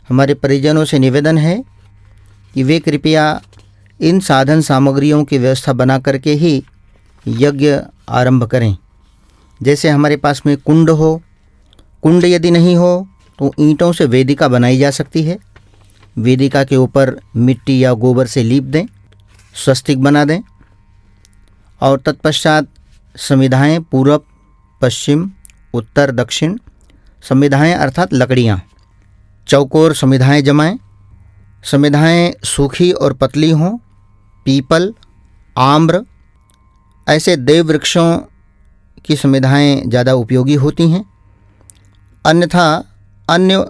हमारे परिजनों से निवेदन है कि वे कृपया इन साधन सामग्रियों की व्यवस्था बना करके ही यज्ञ आरंभ करें। जैसे हमारे पास में कुंड हो, कुंड यदि नहीं हो तो ईंटों से वेदिका बनाई जा सकती है। वेदिका के ऊपर मिट्टी या गोबर से लीप दें, स्वस्तिक बना दें और तत्पश्चात समिधाएँ पूर्व, पश्चिम, उत्तर, दक्षिण समिधाएँ अर्थात लकड़ियाँ, चौकोर समिधाएँ जमाएं। समिधाएँ सूखी और पतली हों। पीपल, आम्र ऐसे देव वृक्षों की समिधाएँ ज़्यादा उपयोगी होती हैं, अन्यथा अन्य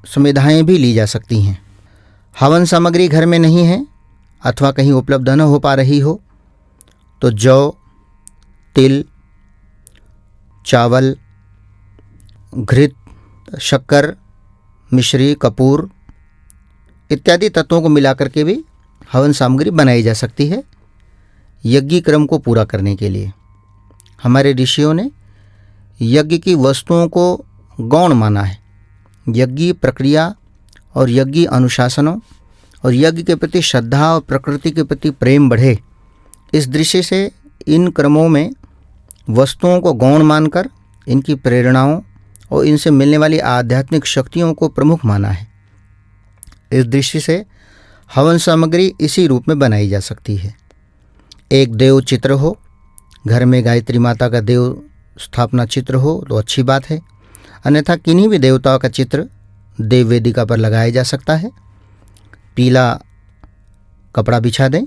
समिधाएँ भी ली जा सकती हैं। हवन सामग्री घर में नहीं है अथवा कहीं उपलब्ध न हो पा रही हो तो जौ, तिल, चावल, घृत, शक्कर, मिश्री, कपूर इत्यादि तत्वों को मिलाकर के भी हवन सामग्री बनाई जा सकती है यज्ञ क्रम को पूरा करने के लिए। हमारे ऋषियों ने यज्ञ की वस्तुओं को गौण माना है। यज्ञ प्रक्रिया और यज्ञ अनुशासनों और यज्ञ के प्रति श्रद्धा और प्रकृति के प्रति प्रेम बढ़े, इस दृष्टि से इन क्रमों में वस्तुओं को गौण मानकर इनकी प्रेरणाओं और इनसे मिलने वाली आध्यात्मिक शक्तियों को प्रमुख माना है। इस दृष्टि से हवन सामग्री इसी रूप में बनाई जा सकती है। एक देव चित्र हो, घर में गायत्री माता का देव स्थापना चित्र हो तो अच्छी बात है, अन्यथा किन्हीं भी देवताओं का चित्र देव वेदिका पर लगाया जा सकता है। पीला कपड़ा बिछा दें,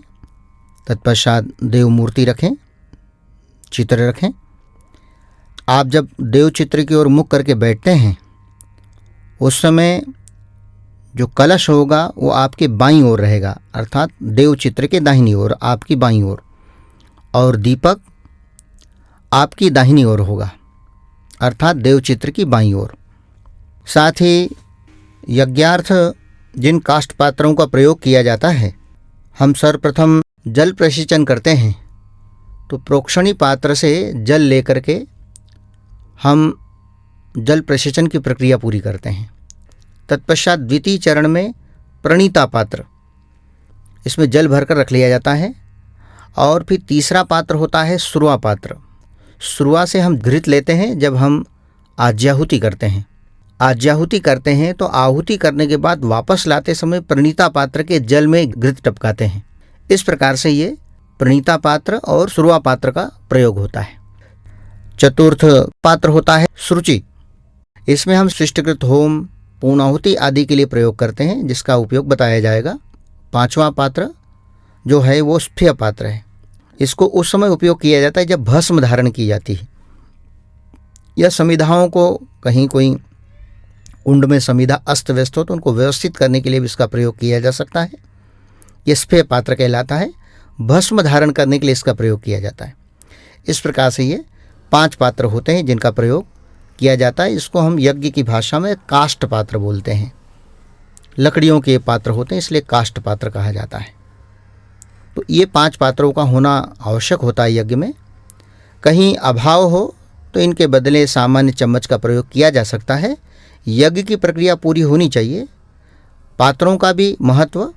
तत्पश्चात देव मूर्ति रखें, चित्र रखें। आप जब देव चित्र की ओर मुख करके बैठते हैं उस समय जो कलश होगा वो आपके बाईं ओर रहेगा, अर्थात देव चित्र के दाहिनी ओर, आपकी बाईं ओर, और दीपक आपकी दाहिनी ओर होगा, अर्थात देव चित्र की बाईं ओर। साथ ही यज्ञार्थ जिन काष्ठ पात्रों का प्रयोग किया जाता है, हम सर्वप्रथम जल प्रसिंचन करते हैं तो प्रोक्षणी पात्र से जल लेकर के हम जल प्रसिंचन की प्रक्रिया पूरी करते हैं। तत्पश्चात द्वितीय चरण में प्रणीता पात्र, इसमें जल भरकर रख लिया जाता है। और फिर तीसरा पात्र होता है श्रुआ पात्र। श्रुआ से हम घृत लेते हैं जब हम आज्याहुति करते हैं। आज्याहुति करते हैं तो आहुति करने के बाद वापस लाते समय प्रणीता पात्र के जल में घृत टपकाते हैं। इस प्रकार से ये प्रणीता पात्र और श्रुआ पात्र का प्रयोग होता है। चतुर्थ पात्र होता है शुचि। इसमें हम सृष्टिकृत होम, पूर्णाहुति आदि के लिए प्रयोग करते हैं, जिसका उपयोग बताया जाएगा। पांचवा पात्र जो है वो स्फीय पात्र है। इसको उस समय उपयोग किया जाता है जब भस्म धारण की जाती है या समिधाओं को कहीं कोई कुंड में समिधा अस्त व्यस्त हो तो उनको व्यवस्थित करने के लिए भी इसका प्रयोग किया जा सकता है। ये स्फीय पात्र कहलाता है। भस्म धारण करने के लिए इसका प्रयोग किया जाता है। इस प्रकार से ये 5 पात्र होते हैं जिनका प्रयोग किया जाता है। इसको हम यज्ञ की भाषा में काष्ठ पात्र बोलते हैं। लकड़ियों के पात्र होते हैं इसलिए काष्ठ पात्र कहा जाता है। तो ये 5 पात्रों का होना आवश्यक होता है यज्ञ में। कहीं अभाव हो तो इनके बदले सामान्य चम्मच का प्रयोग किया जा सकता है। यज्ञ की प्रक्रिया पूरी होनी चाहिए। पात्रों का भी महत्व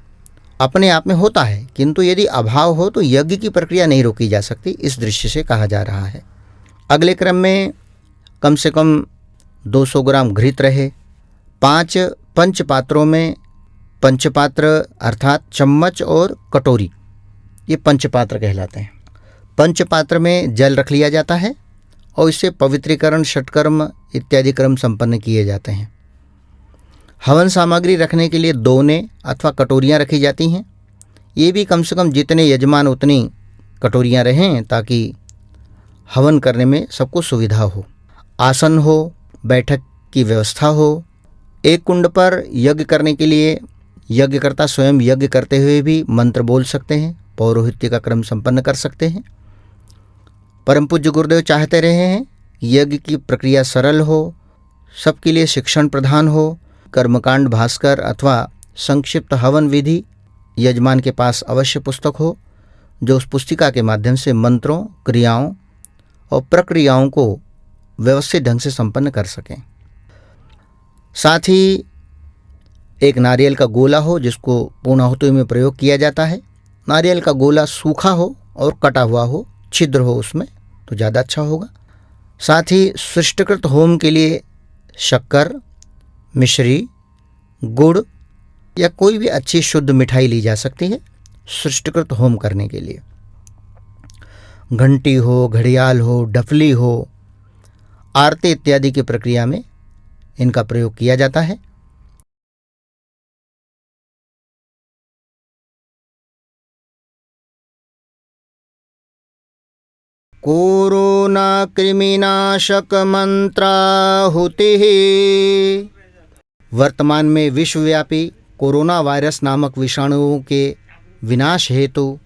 अपने आप में होता है, किंतु यदि अभाव हो तो यज्ञ की प्रक्रिया नहीं रोकी जा सकती, इस दृष्टि से कहा जा रहा है। अगले क्रम में कम से कम 200 ग्राम घृत रहे। 5 पंचपात्रों में पंचपात्र अर्थात चम्मच और कटोरी, ये पंचपात्र कहलाते हैं। पंचपात्र में जल रख लिया जाता है और इससे पवित्रीकरण, षटकर्म इत्यादि कर्म संपन्न किए जाते हैं। हवन सामग्री रखने के लिए दोने अथवा कटोरियाँ रखी जाती हैं। ये भी कम से कम जितने यजमान उतनी कटोरियाँ रहें ताकि हवन करने में सबको सुविधा हो। आसन हो, बैठक की व्यवस्था हो। एक कुंड पर यज्ञ करने के लिए यज्ञकर्ता स्वयं यज्ञ करते हुए भी मंत्र बोल सकते हैं, पौरोहित्य का क्रम संपन्न कर सकते हैं। परम पूज्य गुरुदेव चाहते रहे हैं यज्ञ की प्रक्रिया सरल हो, सबके लिए शिक्षण प्रधान हो। कर्मकांड भास्कर अथवा संक्षिप्त हवन विधि यजमान के पास अवश्य पुस्तक हो, जो उस पुस्तिका के माध्यम से मंत्रों, क्रियाओं और प्रक्रियाओं को व्यवस्थित ढंग से संपन्न कर सकें। साथ ही एक नारियल का गोला हो जिसको पूर्णाहुति में प्रयोग किया जाता है। नारियल का गोला सूखा हो और कटा हुआ हो, छिद्र हो उसमें, तो ज़्यादा अच्छा होगा। साथ ही सृष्टिकृत होम के लिए शक्कर, मिश्री, गुड़ या कोई भी अच्छी शुद्ध मिठाई ली जा सकती है सृष्टिकृत होम करने के लिए। घंटी हो, घड़ियाल हो, डफली हो, आरती इत्यादि की प्रक्रिया में इनका प्रयोग किया जाता है। कोरोना कृमिनाशक मंत्राहुति। वर्तमान में विश्वव्यापी कोरोना वायरस नामक विषाणुओं के विनाश हेतु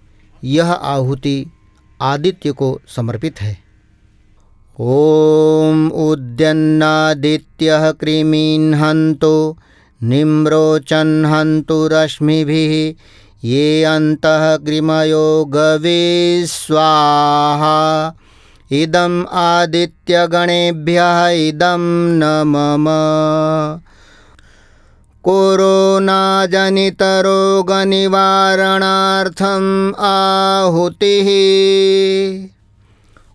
यह आहुति आदित्य को समर्पित है। ओम उद्यन्नादित्यः कृमीन् हन्तु निम्रोचन् हन्तु रश्मिभिः ये अन्तः कृमयो गवे स्वाहा। इदम् आदित्यगणेभ्यः इदं न मम। कोरोना जनित रोग निवारणार्थम आहुतिः।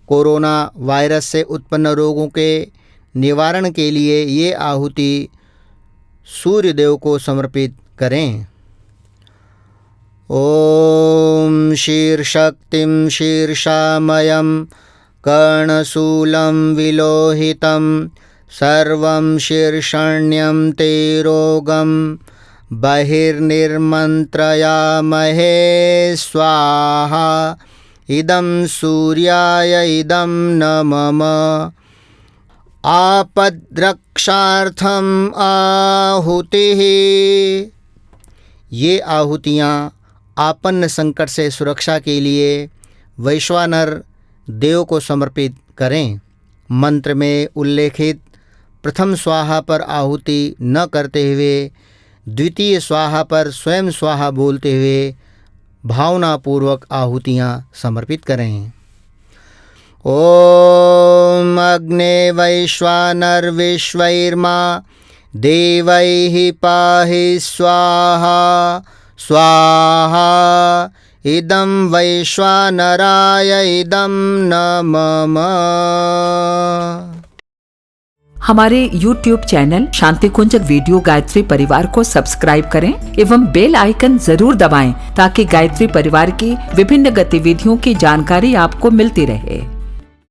कोरोना वायरस से उत्पन्न रोगों के निवारण के लिए ये आहुति सूर्यदेव को समर्पित करें। ओम शीर्षक्तिं शीर्षामयं कर्णशूलं विलोहितं सर्वं शीर्षण्यं ते रोगं बहिर्निर्मन्त्रयामहे स्वाहा। इदं सूर्याय इदं न मम। आपद्रक्षार्थम आहुतिः। ये आहुतियाँ आपन्न संकट से सुरक्षा के लिए वैश्वानर देव को समर्पित करें। मंत्र में उल्लेखित प्रथम स्वाहा पर आहुति न करते हुए द्वितीय स्वाहा पर स्वयं स्वाहा बोलते हुए भावनापूर्वक आहुतियाँ समर्पित करें। ओम अग्ने वैश्वानर विश्वैर्मा देवैः पाहि स्वाहा स्वाहा। इदं वैश्वानराय इदं न मम। हमारे YouTube चैनल शांति कुंज वीडियो गायत्री परिवार को सब्सक्राइब करें एवं बेल आइकन जरूर दबाएं ताकि गायत्री परिवार की विभिन्न गतिविधियों की जानकारी आपको मिलती रहे।